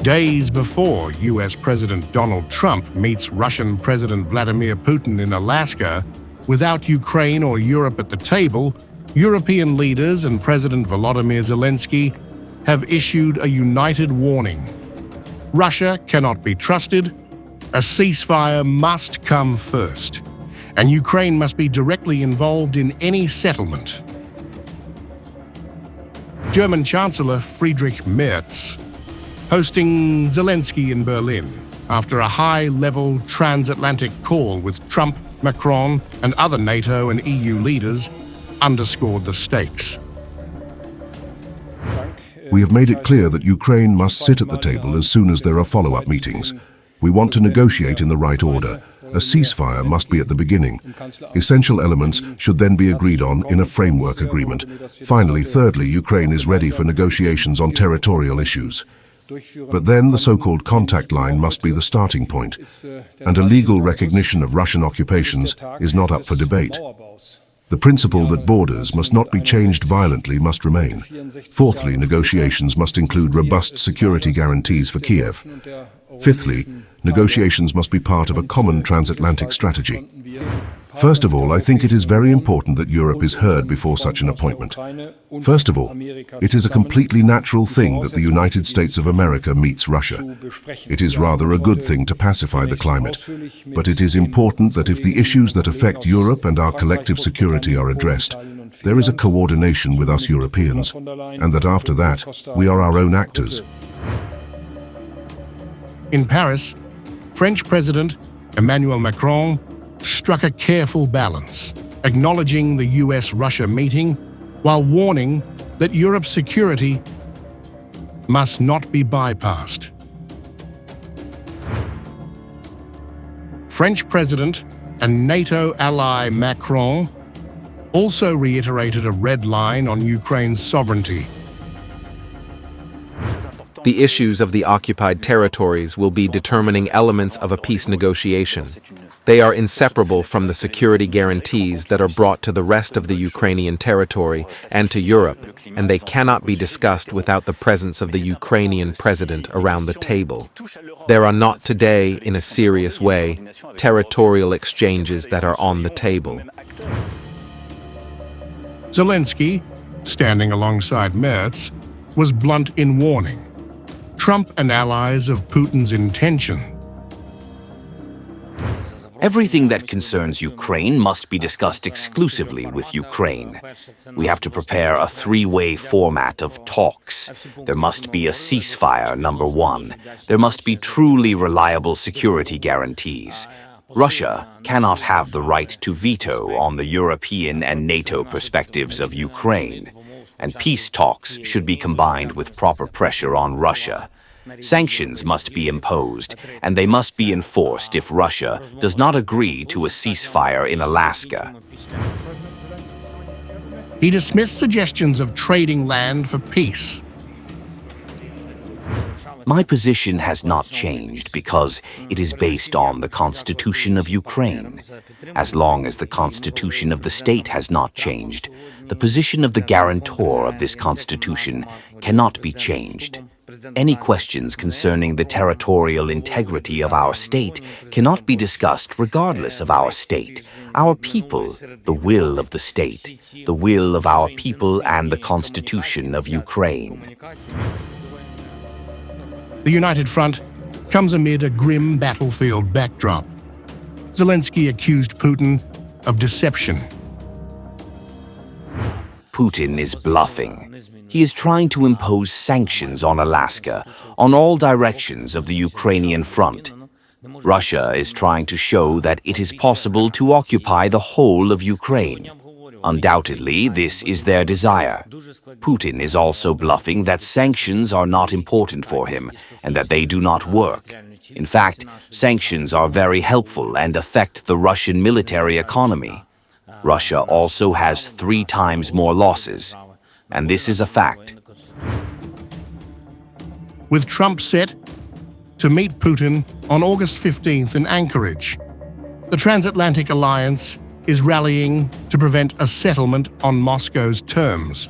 Days before US President Donald Trump meets Russian President Vladimir Putin in Alaska, without Ukraine or Europe at the table, European leaders and President Volodymyr Zelensky have issued a united warning. Russia cannot be trusted, a ceasefire must come first, and Ukraine must be directly involved in any settlement. German Chancellor Friedrich Merz hosting Zelensky in Berlin after a high-level transatlantic call with Trump, Macron, and other NATO and EU leaders underscored the stakes. We have made it clear that Ukraine must sit at the table as soon as there are follow-up meetings. We want to negotiate in the right order. A ceasefire must be at the beginning. Essential elements should then be agreed on in a framework agreement. Finally, thirdly, Ukraine is ready for negotiations on territorial issues. But then the so-called contact line must be the starting point, and a legal recognition of Russian occupations is not up for debate. The principle that borders must not be changed violently must remain. Fourthly, negotiations must include robust security guarantees for Kyiv. Fifthly, negotiations must be part of a common transatlantic strategy. First of all, I think it is very important that Europe is heard before such an appointment. First of all, it is a completely natural thing that the United States of America meets Russia. It is rather a good thing to pacify the climate, but it is important that if the issues that affect Europe and our collective security are addressed, there is a coordination with us Europeans, and that after that, we are our own actors. In Paris, French President Emmanuel Macron struck a careful balance, acknowledging the US-Russia meeting while warning that Europe's security must not be bypassed. French President and NATO ally Macron also reiterated a red line on Ukraine's sovereignty. The issues of the occupied territories will be determining elements of a peace negotiation. They are inseparable from the security guarantees that are brought to the rest of the Ukrainian territory and to Europe, and they cannot be discussed without the presence of the Ukrainian president around the table. There are not today, in a serious way, territorial exchanges that are on the table. Zelensky, standing alongside Merz, was blunt in warning Trump and allies of Putin's intention. Everything that concerns Ukraine must be discussed exclusively with Ukraine. We have to prepare a three-way format of talks. There must be a ceasefire, number one. There must be truly reliable security guarantees. Russia cannot have the right to veto on the European and NATO perspectives of Ukraine. And peace talks should be combined with proper pressure on Russia. Sanctions must be imposed, and they must be enforced if Russia does not agree to a ceasefire in Alaska. He dismissed suggestions of trading land for peace. My position has not changed because it is based on the Constitution of Ukraine. As long as the Constitution of the state has not changed, the position of the guarantor of this Constitution cannot be changed. Any questions concerning the territorial integrity of our state cannot be discussed regardless of our state, our people, the will of the state, the will of our people and the Constitution of Ukraine. The United Front comes amid a grim battlefield backdrop. Zelensky accused Putin of deception. Putin is bluffing. He is trying to impose sanctions on Alaska, on all directions of the Ukrainian front. Russia is trying to show that it is possible to occupy the whole of Ukraine. Undoubtedly, this is their desire. Putin is also bluffing that sanctions are not important for him and that they do not work. In fact, sanctions are very helpful and affect the Russian military economy. Russia also has 3 times more losses, and this is a fact. With Trump set to meet Putin on August 15th in Anchorage, the Transatlantic alliance is rallying to prevent a settlement on Moscow's terms.